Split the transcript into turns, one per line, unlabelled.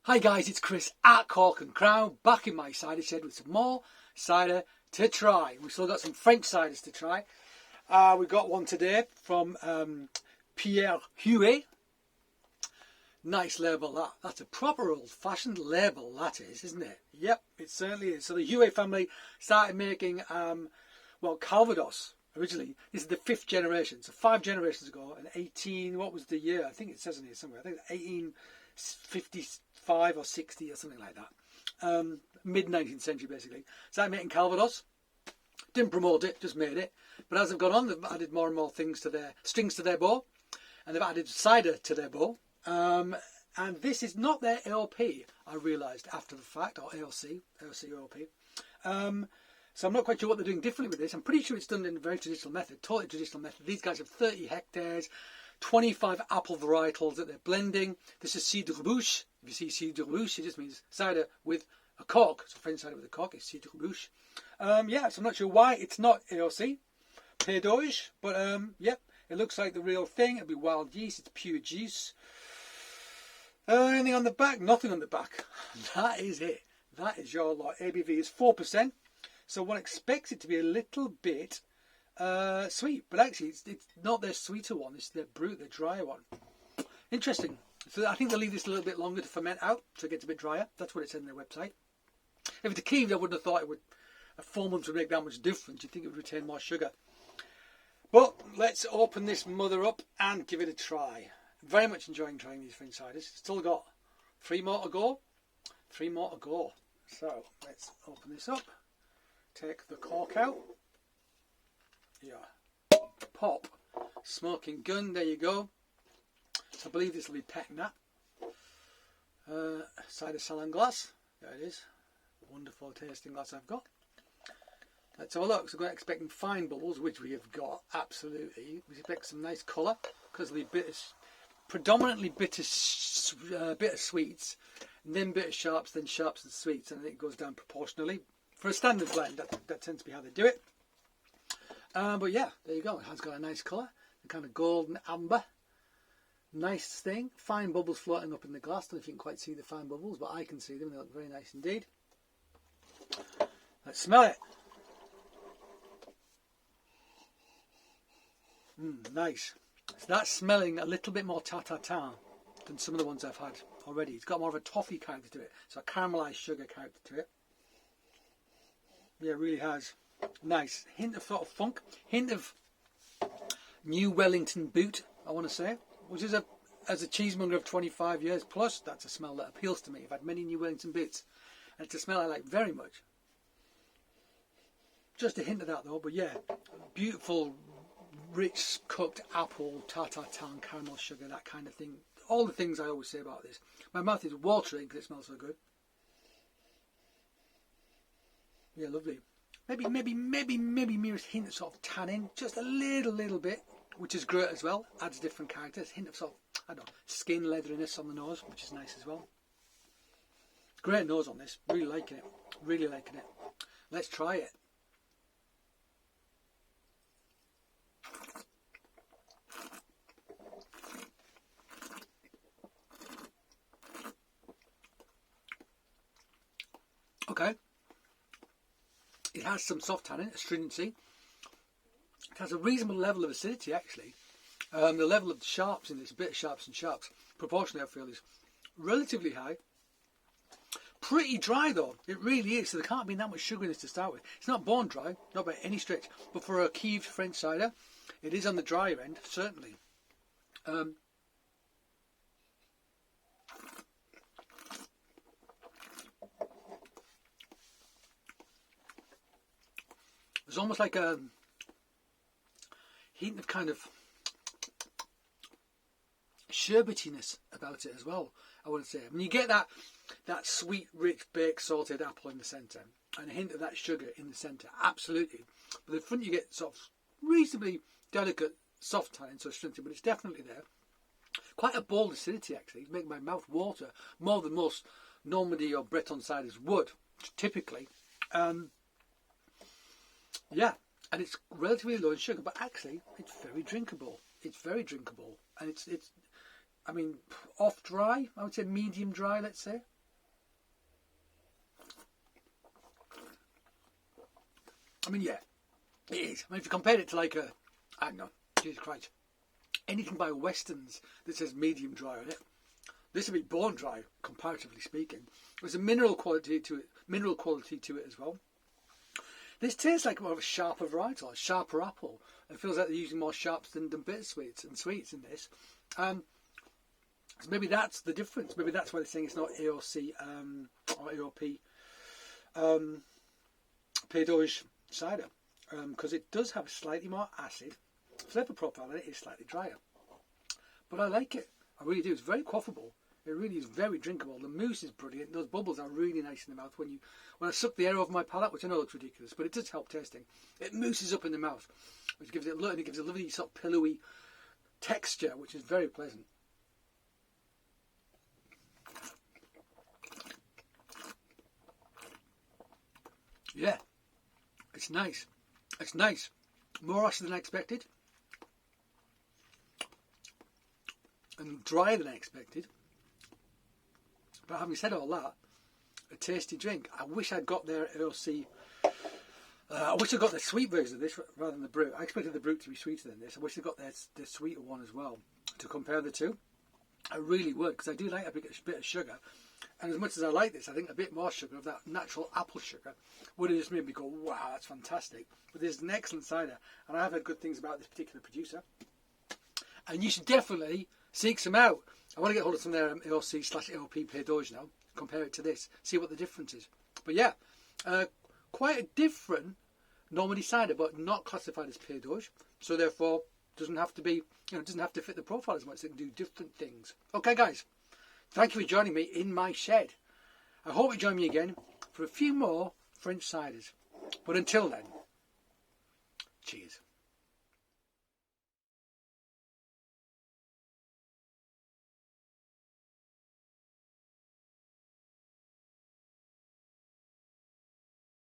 Hi guys, it's Chris at Cork and Crown, back in my cider shed with some more cider to try. We've still got some French ciders to try. We've got one today from Pierre Huet. Nice label that. That's a proper old-fashioned label, that is, isn't it? Yep, it certainly is. So the Huet family started making, Calvados originally. This is the 5th generation. So 5 generations ago, and 18, what was the year? I think it says in here somewhere. I think 1855 or 60 or something like that. Mid-19th century, basically. Started making Calvados. Didn't promote it, just made it. But as they've gone on, they've added more and more things to their strings to their bow. And they've added cider to their bow. And this is not their AOP, I realised after the fact, or AOC AOP. So I'm not quite sure what they're doing differently with this. I'm pretty sure it's done in a very traditional method, totally traditional method. These guys have 30 hectares, 25 apple varietals that they're blending. This is Cidre Bouche. If you see Cidre Bouche, it just means cider with a cork. So French cider with a cork is Cidre Bouche. So I'm not sure why it's not AOC, Pays d'Orge, but it looks like the real thing. It'll be wild yeast, it's pure juice. Anything on the back? Nothing on the back. That is it. That is your lot. ABV is 4%. So one expects it to be a little bit sweet. But actually, it's not their sweeter one. It's their Brut, their drier one. Interesting. So I think they'll leave this a little bit longer to ferment out. So it gets a bit drier. That's what it said on their website. If it's a Kiev, I wouldn't have thought it would. 4 months would make that much difference. You'd think it would retain more sugar. But let's open this mother up and give it a try. Very much enjoying trying these French ciders. Still got 3 more to go. 3 more to go. So let's open this up. Take the cork out. Yeah. Pop. Smoking gun. There you go. So I believe this will be pet nat. Cider salon glass. There it is. Wonderful tasting glass I've got. Let's have a look. So we're expecting fine bubbles, which we have got. Absolutely. We expect some nice colour because of the predominantly bitter sweets, and then bitter sharps, then sharps and sweets, and I think it goes down proportionally. For a standard blend, that tends to be how they do it. But yeah, there you go. It has got a nice colour, a kind of golden amber. Nice thing. Fine bubbles floating up in the glass. I don't know if you can quite see the fine bubbles, but I can see them. They look very nice indeed. Let's smell it. Nice. So that's smelling a little bit more tartar than some of the ones I've had already. It's got more of a toffee character to it. So a caramelised sugar character to it. Yeah, it really has. Nice. Hint of sort of funk. Hint of New Wellington boot, I want to say. Which is, as a cheesemonger of 25 years plus, that's a smell that appeals to me. I've had many New Wellington boots. And it's a smell I like very much. Just a hint of that though, but yeah. Beautiful, rich cooked apple, tartar, caramel sugar, that kind of thing. All the things I always say about this. My mouth is watering because it smells so good. Yeah, lovely. Maybe merest hint of sort of tannin, just a little bit, which is great as well. Adds different characters. Hint of sort of, I don't know, skin leatheriness on the nose, which is nice as well. Great nose on this. Really liking it. Really liking it. Let's try it. Okay, it has some soft tannin, astringency. It has a reasonable level of acidity actually. The level of sharps in this, bitter sharps and sharps, proportionally I feel is relatively high. Pretty dry though, it really is, so there can't be that much sugar in this to start with. It's not bone dry, not by any stretch, but for a Kiev French cider, it is on the drier end, certainly. There's almost like a hint of kind of sherbetiness about it as well, I want to say. I mean, you get that sweet, rich, baked, salted apple in the centre and a hint of that sugar in the centre, absolutely. But the front you get sort of reasonably delicate, soft tannin, so strengthy, but it's definitely there. Quite a bold acidity actually. It's making my mouth water more than most Normandy or Breton ciders would, typically. Yeah, and it's relatively low in sugar, but actually it's very drinkable. It's very drinkable, and it's I mean, off dry. I would say medium dry. Let's say I mean, yeah, it is. I mean, if you compare it to like a, I don't know, Jesus Christ, anything by Westerns that says medium dry on it, this would be bone dry, comparatively speaking. There's a mineral quality to it as well. This tastes like more of a sharper varietal, a sharper apple. It feels like they're using more sharps than bitter sweets and sweets in this. So maybe that's the difference. Maybe that's why they're saying it's not AOC or AOP Pays d'Auge cider, because it does have a slightly more acid flavour profile and it is slightly drier. But I like it. I really do. It's very quaffable. It really is very drinkable. The mousse is brilliant. Those bubbles are really nice in the mouth when I suck the air over my palate, which I know looks ridiculous, but it does help tasting. It mousses up in the mouth, which gives it a lovely sort of pillowy texture, which is very pleasant. Yeah, it's nice. It's nice. More acid than I expected, and drier than I expected. But having said all that, a tasty drink. I wish I'd got their AOC. I wish I got the sweet version of this rather than the Brut. I expected the Brut to be sweeter than this. I wish I got the sweeter one as well to compare the two. I really would, because I do like a bit of sugar. And as much as I like this, I think a bit more sugar of that natural apple sugar would have just made me go, wow, that's fantastic. But this is an excellent cider, and I have heard good things about this particular producer. And you should definitely seek some out. I want to get hold of some of their AOC/AOP Pays d'Auge now, compare it to this, see what the difference is. But yeah, quite a different Normandy cider, but not classified as Pays d'Auge. So therefore, doesn't have to be, doesn't have to fit the profile as much. They can do different things. Okay, guys, thank you for joining me in my shed. I hope you join me again for a few more French ciders. But until then,